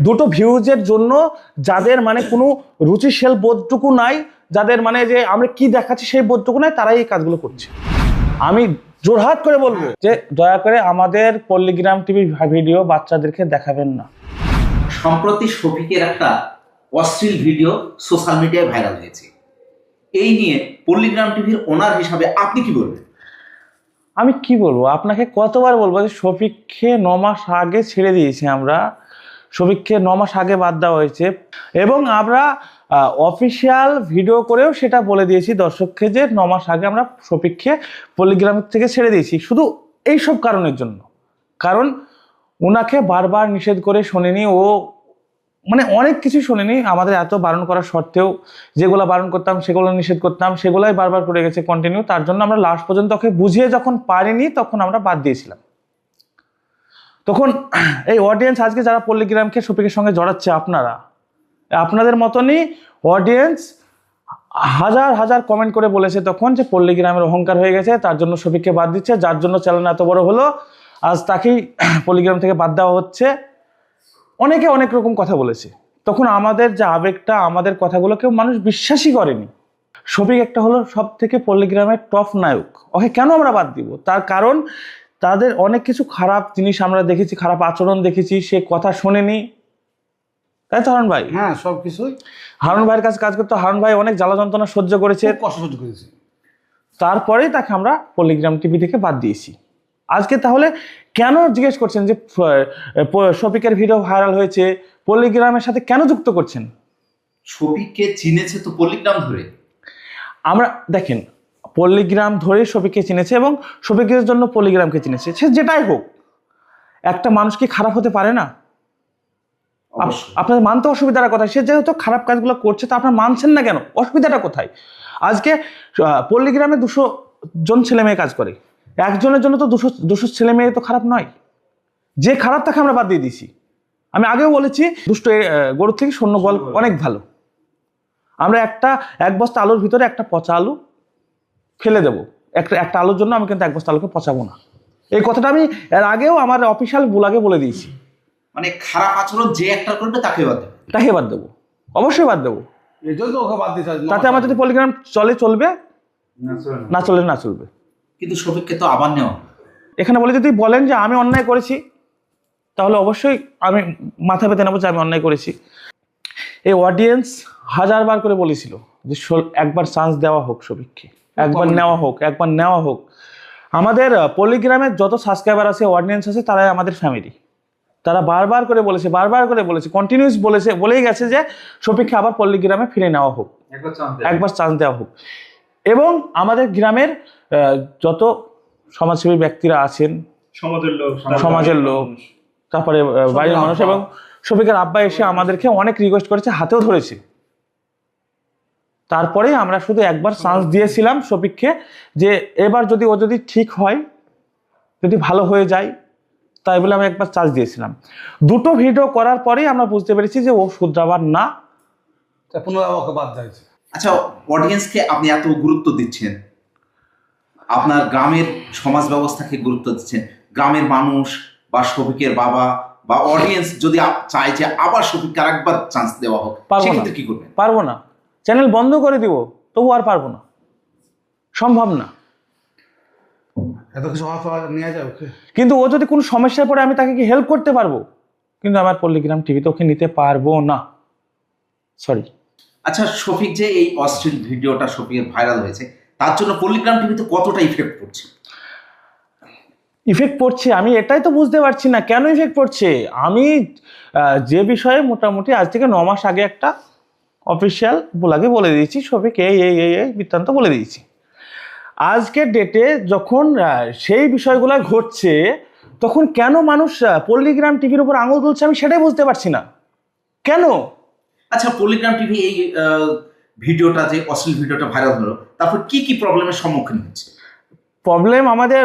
দুটো ভিউজের জন্য যাদের মানে কোনো রুচিশীল বোধটুকু নাই, যাদের মানে যে আমরা কি দেখাচ্ছি সেই বোধটুকু নাই, তারাই এই কাজগুলো করছে। আমি জোরহাট করে বলবো যে দয়া করে আমাদের পল্লীগ্রাম টিভি ভিডিও বাচ্চাদেরকে দেখাবেন না। সম্প্রতি শফিকের একটা অশ্লীল ভিডিও সোশ্যাল মিডিয়ায় ভাইরাল হয়েছে, এই নিয়ে পল্লীগ্রাম টিভির ওনার হিসাবে আপনি কি বলবেন? আমি কি বলবো, আপনাকে কতবার বলবো যে শফিককে 9 মাস আগে ছেড়ে দিয়েছি আমরা। শফিককে 9 মাস আগে বাদ দেওয়া হয়েছে এবং আমরা অফিসিয়াল ভিডিও করেও সেটা বলে দিয়েছি দর্শককে যে 9 মাস আগে আমরা শফিককে পল্লীগ্রাম থেকে ছেড়ে দিয়েছি, শুধু এইসব কারণের জন্য। কারণ ওনাকে বারবার নিষেধ করে শোনেনি, ও মানে অনেক কিছু শোনেনি। আমাদের এত বারণ করা সত্ত্বেও যেগুলো বারণ করতাম সেগুলো নিষেধ করতাম, সেগুলাই বারবার করে গেছে কন্টিনিউ। তার জন্য আমরা লাস্ট পর্যন্ত ওকে বুঝিয়ে যখন পারিনি তখন আমরা বাদ দিয়েছিলাম। তখন এই অডিয়েন্স আজকে যারা পল্লীগ্রামকে শফিকের সঙ্গে জড়াচ্ছে, আপনাদের মতনই অডিয়েন্স হাজার হাজার কমেন্ট করে বলেছে তখন যে পল্লীগ্রামের অহংকার হয়ে গেছে, তার জন্য শফিককে বাদ দিচ্ছে, যার জন্য চ্যানেল এত বড় হলো, আজ তাকেই পল্লীগ্রাম থেকে বাদ দেওয়া হচ্ছে। অনেকে অনেক রকম কথা বলেছে। তখন আমাদের যে আবেগটা, আমাদের কথাগুলো কেউ মানুষ বিশ্বাসই করেনি। শফিক একটা হলো সব থেকে পল্লীগ্রামের টপ নায়ক, ওকে কেন আমরা বাদ দিব? তার কারণ তাদের অনেক কিছু খারাপ জিনিস আমরা দেখেছি, খারাপ আচরণ দেখেছি, সে কথা শোনেনি, তাই তো হারুন ভাই? হ্যাঁ, সবকিছুই হারুন ভাইয়ের কাছে কাজ করতে হারুন ভাই অনেক জ্বালা যন্ত্রণা সহ্য করেছে, কষ্ট সহ্য করেছি। তারপরেই তাকে আমরা পল্লীগ্রাম টিভি থেকে বাদ দিয়েছি। আজকে তাহলে কেন জিজ্ঞেস করছেন যে শফিকের ভিডিও ভাইরাল হয়েছে, পল্লীগ্রামের সাথে কেন যুক্ত করছেন? শফিককে চিনেছে তো পল্লীগ্রাম ধরে। আমরা দেখেন, পল্লীগ্রাম ধরেই শফিককে চিনেছে এবং শফিকের জন্য পল্লীগ্রামকে চিনেছে। সে যেটাই হোক, একটা মানুষ কি খারাপ হতে পারে না? আপনাদের মানতে অসুবিধাটা কোথায়? সে যেহেতু খারাপ কাজগুলো করছে তা আপনারা মানছেন না কেন? অসুবিধাটা কোথায়? আজকে পল্লীগ্রামে 200 জন ছেলে মেয়ে কাজ করে, একজনের জন্য তো 200 ছেলে মেয়ে তো খারাপ নয়। যে খারাপ তাকে আমরা বাদ দিয়ে দিয়েছি। আমি আগেও বলেছি, দুষ্ট গরুর থেকে শূন্য গোয়াল অনেক ভালো। আমরা এক বস্তা আলুর ভিতরে একটা পচা আলু ফেলে দেবো, একটা আলুর জন্য আমি কিন্তু 1 বস্তা আলুকে পচাবো না। এই কথাটা আমি এর আগেও আমার অফিসিয়াল ব্লগে বলে দিয়েছি। মানে খারাপ আচরণ যে একটা করবে তাকে বাদ দেবে, তাকে বাদ দেবো, অবশ্যই বাদ দেবো। এই জন্য ওকে বাদ দিতে তাতে আমার যদি পল্লীগ্রাম চলবে, না চলবে। কিন্তু শফিককে তো আবার নেওয়া। এখানে বলে যদি বলেন যে আমি অন্যায় করেছি, তাহলে অবশ্যই আমি মাথা পেতে নেবো যে আমি অন্যায় করেছি। এই অডিয়েন্স হাজারবার করে বলেছিল যে একবার চান্স দেওয়া হোক শফিককে, একবার নেওয়া হোক। আমাদের পল্লীগ্রামের যত সাবস্ক্রাইবার আছে, অডিয়েন্স আছে, তারাই আমাদের ফ্যামিলি। তারা বারবার করে বলেছে কন্টিনিউস বলেই গেছে যে শফিককে আবার পল্লীগ্রামে ফিরে নেওয়া হোক, একবার চান্স দেওয়া হোক। এবং আমাদের গ্রামের যত সমাজসেবী ব্যক্তিরা আছেন, সমাজের লোক, তারপরে বাড়ির মানুষ এবং শফিকের আব্বা এসে আমাদেরকে অনেক রিকোয়েস্ট করেছে, হাতেও ধরেছে। তারপরে আমরা শুধু একবার চান্স দিয়েছিলাম শফিককে, যে এবার যদি ও ঠিক হয়, যদি ভালো হয়ে যায়, তাই বলে আমি একবার চান্স দিয়েছিলাম। 2টো ভিডিও করার পরেই আমরা বুঝতে পেরেছি যে ও শুধরাবার না, পুনরায় ওকে বাদ দিয়েছে। আচ্ছা, অডিয়েন্সকে আপনি এত গুরুত্ব দিচ্ছেন, আপনার গ্রামের সমাজ ব্যবস্থাকে গুরুত্ব দিচ্ছেন, গ্রামের মানুষ বা শফিকের বাবা বা অডিয়েন্স যদি চায় যে আবার শফিককে আরেকবার চান্স দেওয়া হোক, সেক্ষেত্রে কি করবেন? পারবো না, চ্যানেল বন্ধ করে দিব, তবু আর পারবো না, সম্ভব না। এত কিছু নিয়ে যায় ওকে। কিন্তু ও যদি কোনো সমস্যায় পড়ে আমি তাকে কি হেল্প করতে পারবো, কিন্তু আমার পল্লীগ্রাম টিভিতে ওকে নিতে পারবো না, সরি। আচ্ছা, শফিক যে এই অশ্লীল ভিডিওটা শফিকের ভাইরাল হয়েছে, তার জন্য পল্লীগ্রাম টিভিতে কতটা ইফেক্ট পড়ছে? আমি এটাই তো বুঝতে পারছি না কেন ইফেক্ট পড়ছে। আমি যে বিষয়ে মোটামুটি আজ থেকে 9 মাস আগে একটা অফিসিয়াল ব্লগে বলে দিয়েছি, শফিক এই বৃত্তান্ত বলে দিয়েছি। আজকের ডেটে যখন সেই বিষয়গুলো ঘটছে, তখন কেন মানুষ পল্লীগ্রাম টিভির উপর আঙুল তুলছে আমি সেটাই বুঝতে পারছি না কেন। আচ্ছা, পল্লীগ্রাম টিভি এই ভিডিওটা, যে অশ্লীল ভিডিওটা ভাইরাল হলো, তারপর কি প্রবলেমের সম্মুখীন হচ্ছে? প্রবলেম আমাদের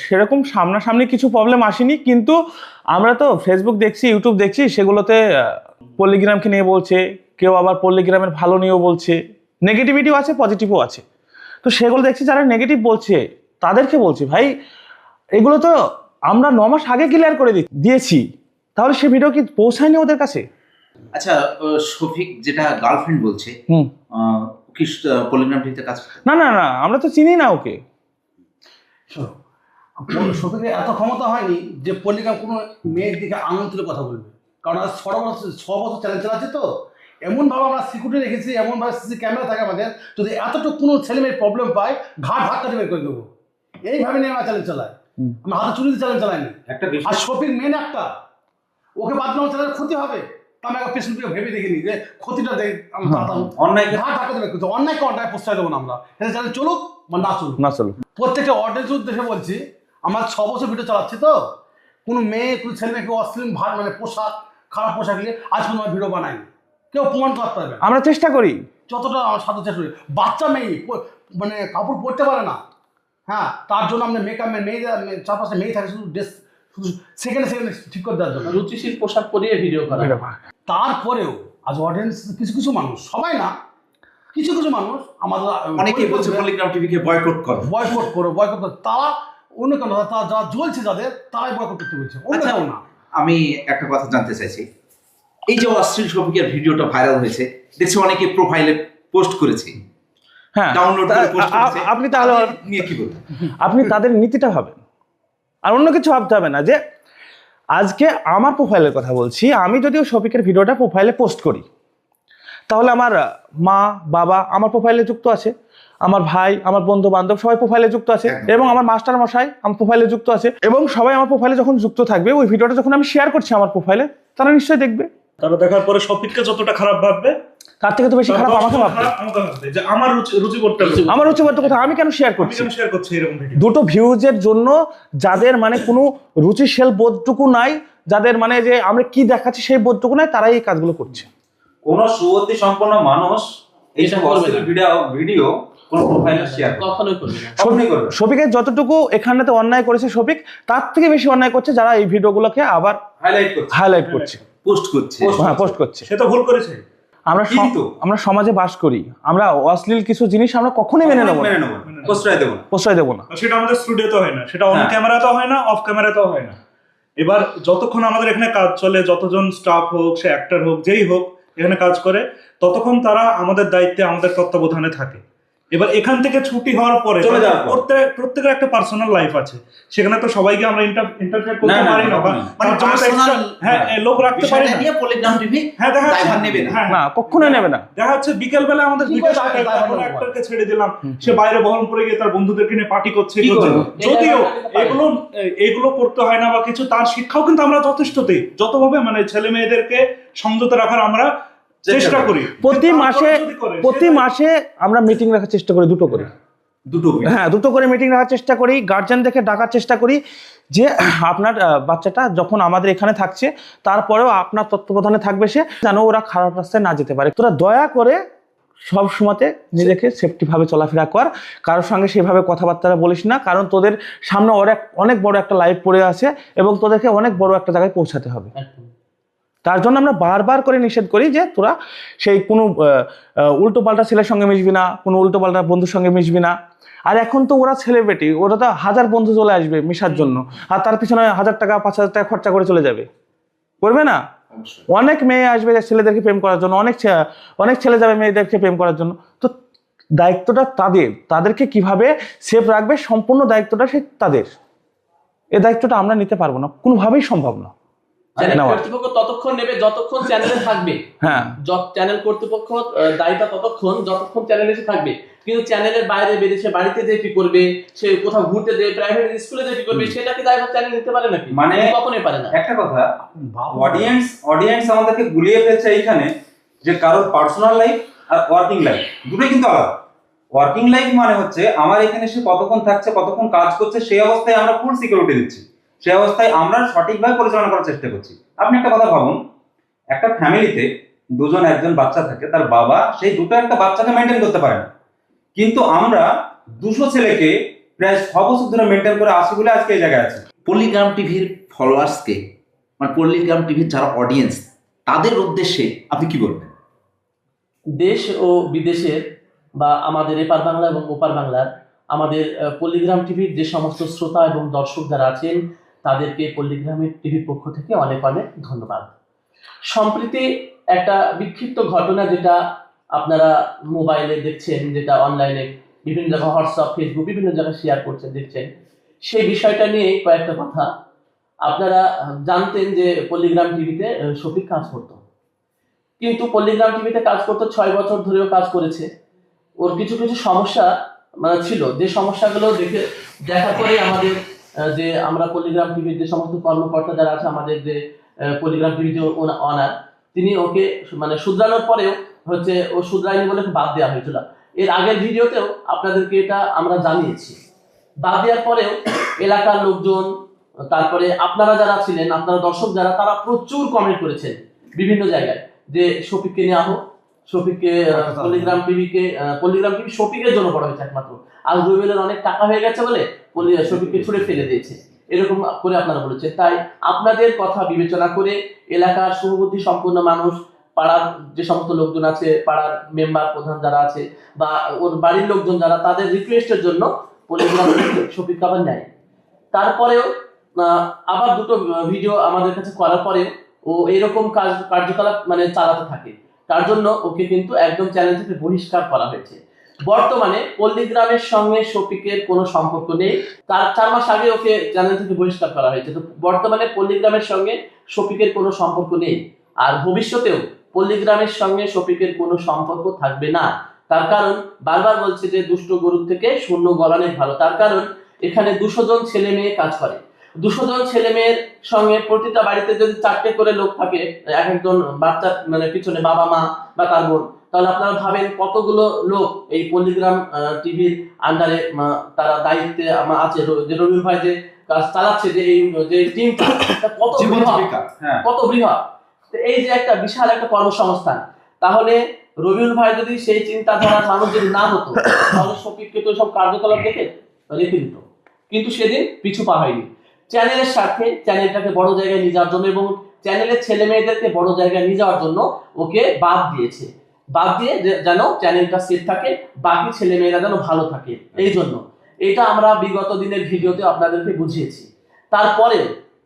সেরকম সামনাসামনি কিছু প্রবলেম আসেনি, কিন্তু আমরা তো ফেসবুক দেখছি, ইউটিউব দেখছি, সেগুলোতে পল্লীগ্রামকে নিয়ে বলছে, কেউ আবার পল্লীগ্রামের ভালো নিয়েও বলছে, নেগেটিভিটিও আছে, পজিটিভও আছে। তো সেগুলো দেখছি, যারা নেগেটিভ বলছে তাদেরকে বলছি, ভাই এগুলো তো আমরা 9 মাস আগে ক্লিয়ার করে দিয়েছি, তাহলে সে ভিডিও কি পৌঁছায়নি ওদের কাছে? আচ্ছা, শফিক যেটা গার্লফ্রেন্ড বলছে, হুম। কি পলিগ্রাম টিভিতে কাজ করে? না না না, আমরা তো চিনি না ওকে। শোনো, শফিকের এত ক্ষমতা হয়নি যে পল্লিগ্রাম কোনো মেয়ের দিকে আঙুল তুলে কথা বলবে, কারণ আজ 6 বছর চ্যালেঞ্জ চালাচ্ছে তো। এমনভাবে আমরা সিকিউরিটি রেখেছি, এমনভাবে সিসি ক্যামেরা থাকে আমাদের, যদি এতটুকু কোনো ছেলে মেয়ের প্রবলেম পায় ঘাট ধাক্কা দিয়ে বের করে দেবো, এইভাবে নিয়ে আমরা চ্যালেঞ্জ চালাই। আমরা হাতে চুরিতে চ্যালেঞ্জ চালাইনি। একটা আর বিষয়, শফিক মেন একটা, ওকে বাদ দেওয়া চ্যালেঞ্জ ক্ষতি হবে, তা আমি একটা পেছন থেকে ভেবে দেখিনি যে ক্ষতিটা দেখ আমরা অন্যায় ঘাট ধাক্কা দিয়ে বের করতে, অন্যায়কে অন্যায় প্রশ্রয় দেবো না আমরা। এটা চ্যালেঞ্জ চলুক বা না চলুক, না চলো। প্রত্যেকটা অডিয়েন্স উদ্দেশ্যে বলছি, আমরা 6 বছর ভিডিও চালাচ্ছি তো, কোনো মেয়ে কোনো ছেলে মেয়েকে অশ্লীল মানে পোশাক, খারাপ পোশাক নিয়ে আজ পর্যন্ত আমরা ভিডিও বানাইনি, কেউ প্রমাণ করতে পারবে না। আমরা চেষ্টা করি যতটা আমার সাথে চেষ্টা করি, বাচ্চা মেয়ে মানে কাপড় পরতে পারে না, হ্যাঁ, তার জন্য আমরা মেকআপ মেয়েদের 4-5টা মেয়ে থাকে শুধু ড্রেস, শুধু সেকেন্ডে সেকেন্ডে ঠিক করে দেওয়ার জন্য রুচিশীল পোশাক পরিয়ে ভিডিও করা। তারপরেও আজ অডিয়েন্স কিছু কিছু মানুষ, সবাই না, কিছু কিছু মানুষ আমাদের অনেকেই বলছে পলিগ্রাম টিভিকে বয়কট করে। বয়কট করে তারা অন্য কেন, তারা যারা জ্বলছে যাদের, তারাই বয়কট করতে বলছে, অন্য আচ্ছা, কেউ না। আমি একটা কথা জানতে চাইছি, এই যে অশ্লীল শফিকের ভিডিওটা ভাইরাল হয়েছে, দেখছি অনেকে প্রোফাইলে পোস্ট করেছে, হ্যাঁ, ডাউনলোড করে পোস্ট করেছে, আপনি তাহলে নিয়ে কি বলবেন? আপনি তাদের নীতিটা ভাবেন, আর অন্য কিছু ভাবতে হবে না। যে আজকে আমার প্রোফাইলের কথা বলছি, আমি যদিও শফিকের ভিডিওটা প্রোফাইলে পোস্ট করি, তাহলে আমার মা বাবা আমার প্রোফাইলে যুক্ত আছে, আমার ভাই, আমার বন্ধু বান্ধব সবাই প্রোফাইলে যুক্ত আছে, একদম। এবং আমার মাস্টার মশাই আমার প্রোফাইলে যুক্ত আছে, এবং সবাই আমার প্রোফাইলে যখন যুক্ত থাকবে, ওই ভিডিওটা যখন আমি শেয়ার করছি আমার প্রোফাইলে, তারা নিশ্চয়ই দেখবে। তারা দেখার পরে শফিককে যতটা খারাপ ভাববে, তার থেকে তো বেশি খারাপ আমাকে ভাববে, আমাকে ভাববে যে আমার রুচি করতে হবে, আমার রুচি বলতে কথা আমি কেন শেয়ার আমি করছি। কেন শেয়ার করছি এরকম ভিডিও। দুটো ভিউজের জন্য যাদের মানে কোনো রুচিশীল বোধটুকু নাই, যাদের মানে যে আমরা কি দেখাচ্ছি সেই বোধটুকু নাই, তারাই এই কাজগুলো করছে। কোন সুবুদ্ধি সম্পন্ন মানুষ এইসব এটা করবে অশ্লীল না। ভিডিও কোন প্রোফাইলে শেয়ার করে কখনোই করবে না। কখনোই করবে না। শফিকের যতটুকু এখানেতে অন্যায় করেছে শফিক, তার থেকে বেশি অন্যায় করছে যারা এই ভিডিওগুলোকে আবার হাইলাইট করছে, হাইলাইট করছে, পোস্ট করছে। হ্যাঁ, পোস্ট করছে। সে তো ভুল করেছে, কিন্তু আমরা সমাজে বাস করি, আমরা অশ্লীল কিছু জিনিস আমরা কখনোই মেনে নেবো না, মেনে নেবো না, প্রশ্রয় দেবো না। প্রশ্রয় দেবো না। সেটা আমাদের স্টুডিওতে হয় না, সেটা অন হ্যাঁ। ক্যামেরাতেও হয় না, অফ ক্যামেরাতেও হয় না। এবার যতক্ষণ আমাদের এখানে কাজ চলে, যতজন স্টাফ হোক, সে অ্যাক্টর হোক, যেই হোক এখানে কাজ করে, ততক্ষণ তারা আমাদের দায়িত্বে, আমাদের তত্ত্বাবধানে থাকে। এবার এখান থেকে ছুটি হওয়ার পরে চলে যাওয়ার পর। প্রত্যেকের একটা পার্সোনাল লাইফ আছে, সেখানে তো সবাইকে আমরা ইন্টারফেয়ার করতে না, না, পারি না, বা কখনোই। মানে তার জন্য তো personal, extra- হ্যাঁ, লোক রাখতে পারি বিষয়টা না। নিয়ে পলিগ্রাম টিভি হ্যাঁ, দেখা যাচ্ছে দায়ভার নেবে না। হ্যাঁ, না, কখনোই নেবে না। দেখা যাচ্ছে বিকেল বেলা আমাদের কি দুইটা করে আগে দায়ভার নেবো? অ্যাক্টরকে ছেড়ে দিলাম, সে বাইরে বহরমপুরে গিয়ে তার বন্ধুদেরকে নিয়ে পার্টি করছে, কি করছে। করবো? যদিও এটা এগুলো করতে হয় না বা কিছু, তার শিক্ষাও কিন্তু আমরা যথেষ্ট দিই, যতভাবে মানে ছেলে মেয়েদেরকে সংযত রাখার আমরা চেষ্টা করি। প্রতি কিন্তু মাসে তারপরেও যদি করে, প্রতি সেটা- মাসে আমরা মিটিং রাখার চেষ্টা করি, দুটো করে। দুটো হ্যাঁ, দুটো করে মিটিং রাখার চেষ্টা করি, গার্জিয়ানদেরকে ডাকার চেষ্টা করি যে আপনার বাচ্চাটা যখন আমাদের এখানে থাকছে, তারপরেও আপনার তত্ত্বাবধানে থাকবে, সে যেন ওরা খারাপ রাস্তায় না যেতে পারে। তোরা দয়া করে সব সময়তে নিজেকে সেফটি ভাবে চলাফেরা কর, কারোর সঙ্গে সেভাবে কথাবার্তা বলিস না, কারণ তোদের সামনে অনেক বড় একটা লাইফ পড়ে আছে, এবং তোদেরকে অনেক বড় একটা জায়গায় পৌঁছাতে হবে। একদম। তার জন্য আমরা বারবার করে নিষেধ করি যে তোরা সেই কোনো উল্টো পাল্টা ছেলের সঙ্গে মিশবি না, কোনো উল্টো পাল্টা বন্ধুর সঙ্গে মিশবি না। আর এখন তো ওরা সেলিব্রিটি, ওরা তো 1000 বন্ধু চলে আসবে মিশার জন্য, আর তার পিছনে 1000 টাকা 5000 টাকা খরচা করে চলে যাবে, করবে না? অনেক মেয়ে আসবে ছেলেদেরকে প্রেম করার জন্য, অনেক ছেলে যাবে মেয়েদেরকে প্রেম করার জন্য। তো দায়িত্বটা তাদেরকে কিভাবে সেফ রাখবে, সম্পূর্ণ দায়িত্বটা তাদের। এই দায়িত্বটা আমরা নিতে পারবো না, কোনোভাবেই সম্ভব না। চ্যানেল নেওয়া। কর্তৃপক্ষ ততক্ষণ নেবে যতক্ষণ চ্যানেলে থাকবে। হ্যাঁ, চ্যানেল কর্তৃপক্ষ দায়িত্ব ততক্ষণ যতক্ষণ চ্যানেলে এসে থাকবে, কিন্তু চ্যানেলের বাইরে বেরিয়ে সে বাড়িতে যে কি করবে, সে কোথাও ঘুরতে যে প্রাইভেট স্কুলে যে কি করবে, সেটা কি দায়িত্ব চ্যানেল নিতে পারে নাকি? মানে কখনোই পারে না। একটা কথা, অডিয়েন্স আমাদেরকে গুলিয়ে ফেলছে এইখানে, যে কারোর personal life are working life দুটোই কিন্তু আলাদা। ওয়ার্কিং লাইফ মানে হচ্ছে আমার এখানে সে কতক্ষণ থাকছে, কতক্ষণ কাজ করছে, সেই অবস্থায় আমরা ফুল সিকিউরিটি দিচ্ছি, সেই অবস্থায় আমরা সঠিকভাবে পরিচালনা করার চেষ্টা করছি। আপনি একটা কথা ভাবুন, একটা ফ্যামিলিতে দুজন একজন বাচ্চা থাকে, তার বাবা সেই দুটো একটা বাচ্চাকে মেনটেন করতে পারে না, কিন্তু আমরা 200 ছেলেকে প্রায় 6 বছর ধরে মেনটেন করে আসি বলে আজকে এই জায়গায় আছে। পলিগ্রাম টিভির ফলোয়ার্সকে, মানে পলিগ্রাম টিভির যারা অডিয়েন্স, তাদের উদ্দেশ্যে আপনি কি বলবেন? দেশ ও বিদেশের বা আমাদের এপার বাংলা এবং ওপার বাংলার আমাদের পল্লিগ্রাম টিভির যে সমস্ত শ্রোতা এবং দর্শক যারা আছেন, তাদেরকে পল্লিগ্রামের টিভির পক্ষ থেকে অনেক অনেক ধন্যবাদ। সম্প্রতি একটা বিক্ষিপ্ত ঘটনা, যেটা আপনারা মোবাইলে দেখছেন, যেটা অনলাইনে বিভিন্ন জায়গায় হোয়াটসঅ্যাপ, ফেসবুক বিভিন্ন জায়গায় শেয়ার করছেন, দেখছেন, সেই বিষয়টা নিয়ে কয়েকটা কথা। আপনারা জানতেন যে পল্লীগ্রাম টিভিতে শফিক কাজ করতো, কিন্তু পল্লীগ্রাম টিভিতে কাজ করতো 6 বছর ধরেও কাজ করেছে। ওর কিছু কিছু সমস্যা ছিল, যে সমস্যাগুলো দেখা করে আমাদের যে আমরা পল্লীগ্রাম টিভির যে সমস্ত কর্মকর্তা যারা আছে, আমাদের যে পল্লীগ্রাম টিভির যে অনার, তিনি ওকে শুধরানোর পরেও ও শুধরায়নি বলে বাদ দেওয়া হয়েছিল। এর আগের ভিডিওতেও আপনাদেরকে এটা আমরা জানিয়েছি। বাদ দেওয়ার পরেও এলাকার লোকজন, তারপরে আপনারা যারা ছিলেন, আপনারা দর্শক যারা, তারা প্রচুর কমেন্ট করেছেন বিভিন্ন জায়গায় যে শফিককে নেওয়া হোক, শফিককে পল্লীগ্রাম টিভি শফিকের জন্য বড় হয়েছে একমাত্র, আর রবিউলের অনেক টাকা হয়ে গেছে বলে শফিককে ছুড়ে ফেলে দিয়েছে, এরকম করে আপনারা বলেছেন। তাই আপনাদের কথা বিবেচনা করে এলাকার শুভবুদ্ধি সম্পন্ন মানুষ, পাড়ার যে সমস্ত লোকজন আছে, পাড়ার মেম্বার প্রধান যারা আছে, বা ওর বাড়ির লোকজন যারা, তাদের রিকোয়েস্টের জন্য পল্লীগ্রাম শফিক আবার নেয়। তারপরেও আবার দুটো ভিডিও আমাদের কাছে করার পরে ও এরকম কার্যকলাপ চালাতে থাকে। তার জন্য ওকে কিন্তু একদম চ্যানেল থেকে বহিষ্কার করা হয়েছে। বর্তমানে পল্লীগ্রামের সঙ্গে শফিকের কোনো সম্পর্ক নেই। তার 4 মাস আগে ওকে চ্যানেল থেকে বহিষ্কার করা হয়েছে। তো বর্তমানে পল্লীগ্রামের সঙ্গে শফিকের কোনো সম্পর্ক নেই, আর ভবিষ্যতেও পল্লীগ্রামের সঙ্গে শফিকের কোনো সম্পর্ক থাকবে না। তার কারণ বারবার বলছে যে দুষ্ট গরুর থেকে শূন্য গলানে ভালো। তার কারণ এখানে 200 জন ছেলে মেয়ে কাজ করে। 200 জন ছেলে মেয়ের সঙ্গে প্রতিটা বাড়িতে যদি 4টে করে লোক থাকে, এক একজন বাচ্চার পিছনে বাবা মা বা তার বোন, তাহলে আপনারা ভাবেন কতগুলো লোক এই পল্লীগ্রাম টিভির আন্ডারে তারা দায়িত্বে আছে। যে রবিউল ভাই যে কাজ চালাচ্ছে, যে এই যে টিমটা কত বৃহৎ, এই যে একটা বিশাল একটা কর্মসংস্থান। তাহলে রবিউল ভাই যদি সেই চিন্তাধারার মানুষ যদি না হতো, তাহলে শফিককে তো সব কার্যকলাপ দেখে রেখে দিত। কিন্তু সেদিন পিছু পা হয়নি। চ্যানেলের স্বার্থে চ্যানেলটাকে বড় জায়গায় নিয়ে যাওয়ার জন্য এবং চ্যানেলের ছেলে মেয়েদেরকে বড় জায়গায় নিয়ে যাওয়ার জন্য ওকে বাদ দিয়েছে। বাদ দিয়ে যেন চ্যানেলটা সেফ থাকে, বাকি ছেলে মেয়েরা যেন ভালো থাকে, এই জন্য। এটা আমরা বিগত দিনের ভিডিওতে আপনাদেরকে বুঝিয়েছি। তারপরে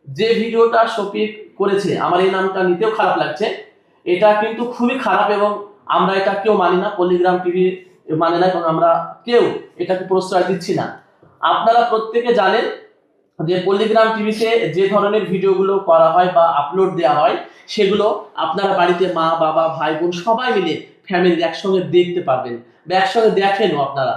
যে ভিডিওটা শফিক করেছে, আমার এই নামটা নিতেও খারাপ লাগছে, এটা কিন্তু খুবই খারাপ এবং আমরা এটা কেউ মানি না, পল্লীগ্রাম টিভি মানে না, এবং আমরা কেউ এটাকে প্রশ্রয় দিচ্ছি না। আপনারা প্রত্যেকে জানেন যে পল্লীগ্রাম টিভিতে যে ধরনের ভিডিওগুলো করা হয় বা আপলোড দেওয়া হয়, সেগুলো আপনারা বাড়িতে মা বাবা ভাই বোন সবাই মিলে ফ্যামিলি একসঙ্গে দেখতে পারবেন বা একসঙ্গে দেখেনও আপনারা।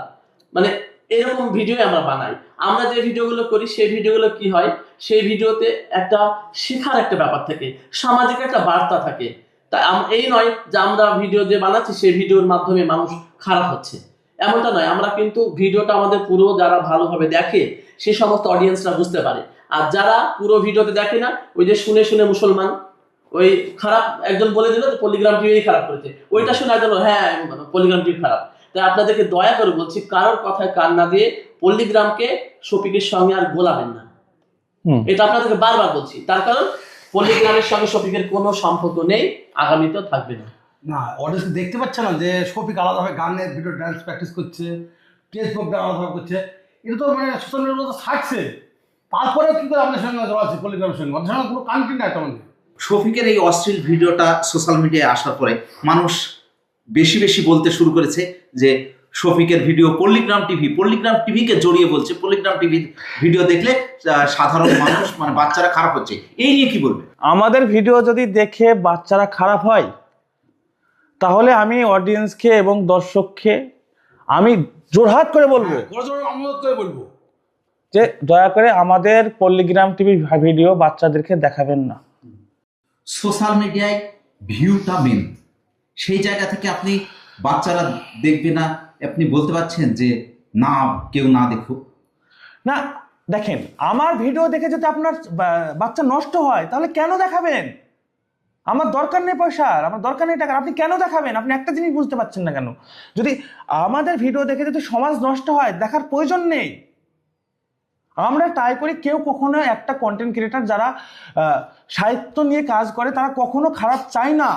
এরকম ভিডিও আমরা বানাই। আমরা যে ভিডিওগুলো করি সেই ভিডিওগুলো কি হয়, সেই ভিডিওতে একটা শেখার একটা ব্যাপার থাকে, সামাজিক একটা বার্তা থাকে। তা এই নয় যে আমরা ভিডিও যে বানাচ্ছি সেই ভিডিওর মাধ্যমে মানুষ খারাপ হচ্ছে, এমনটা নয়। আমরা কিন্তু ভিডিওটা আমাদের পুরো যারা ভালোভাবে দেখে সেই সমস্ত অডিয়েন্সরা বুঝতে পারে। আর যারা পুরো ভিডিওতে দেখে না, ওই যে শুনে শুনে মুসলমান, ওই খারাপ একজন বলে দিল যে পল্লীগ্রাম টিভি খারাপ করেছে, ওইটা শুনে একজন হ্যাঁ পল্লীগ্রাম টিভি খারাপ। তাই আপনাদেরকে দয়া করে বলছি, কারোর কথায় কান না দিয়ে পল্লীগ্রামকে শফিকের সঙ্গে আর গোলাবেন না। এটা আপনাদেরকে বারবার বলছি। তার কারণ পল্লীগ্রামের সঙ্গে শফিকের কোনো সম্পর্ক নেই, আগামীতেও থাকবে না। না, অডিয়েন্স দেখতে পাচ্ছে না যে শফিক আলাদাভাবে গানের ভিডিও ডান্স প্র্যাকটিস করছে, স্টেজ প্রোগ্রাম আলাদাভাবে করছে। এটা তো সোশ্যাল মিডিয়াতে ছাড়ছে, তারপরেও কি করে আপনার সঙ্গে জড়া আছে পল্লীগ্রামের সঙ্গে? আপনার সঙ্গে কোনো কানেক্টিং নাই তেমন। শফিকের এই অশ্লীল ভিডিওটা সোশ্যাল মিডিয়ায় আসার পরে মানুষ বেশি বেশি বলতে শুরু করেছে যে শফিকের ভিডিও পল্লীগ্রাম টিভিকে জড়িয়ে বলছে, পল্লীগ্রাম টিভির ভিডিও দেখলে সাধারণ মানুষ বাচ্চারা খারাপ হচ্ছে। এই নিয়ে কি বলবে? আমাদের ভিডিও যদি দেখে বাচ্চারা খারাপ হয়, তাহলে আমি অডিয়েন্সকে এবং দর্শককে আমি জোরহাট করে বলবো, অনুরোধ করে বলবো যে দয়া করে আমাদের পল্লীগ্রাম টিভির ভিডিও বাচ্চাদেরকে দেখাবেন না। সোশ্যাল মিডিয়ায় ভিউটা মেন, সেই জায়গা থেকে আপনি বাচ্চারা দেখবে না, আপনি বলতে পারছেন যে না কেউ না দেখুক না। দেখেন, আমার ভিডিও দেখে যদি আপনার বাচ্চা নষ্ট হয়, তাহলে কেন দেখাবেন? আমার দরকার নেই পয়সার, আমার দরকার নেই টাকার, আপনি কেন দেখাবেন? আপনি একটা জিনিস বুঝতে পারছেন না কেন? যদি আমাদের ভিডিও দেখে যদি সমাজ নষ্ট হয়, দেখার প্রয়োজন নেই। আমরা ট্রাই করি, কেউ কখনো একটা কন্টেন্ট ক্রিয়েটার যারা সাহিত্য নিয়ে কাজ করে তারা কখনো খারাপ চায় না।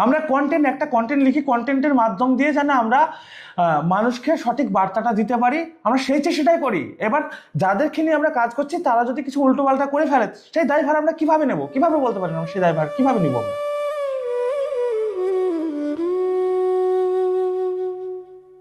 আমরা একটা কন্টেন্ট লিখি, কন্টেন্টের মাধ্যম দিয়ে যেন আমরা মানুষকে সঠিক বার্তাটা দিতে পারি, আমরা সেটাই করি। এবার যাদেরকে নিয়ে আমরা কাজ করছি তারা যদি কিছু উল্টোপাল্টা করে ফেলে, সেই দায়ভার আমরা কিভাবে নেব? কিভাবে বলতে পারি না সেই দায়ভার কিভাবে নিব?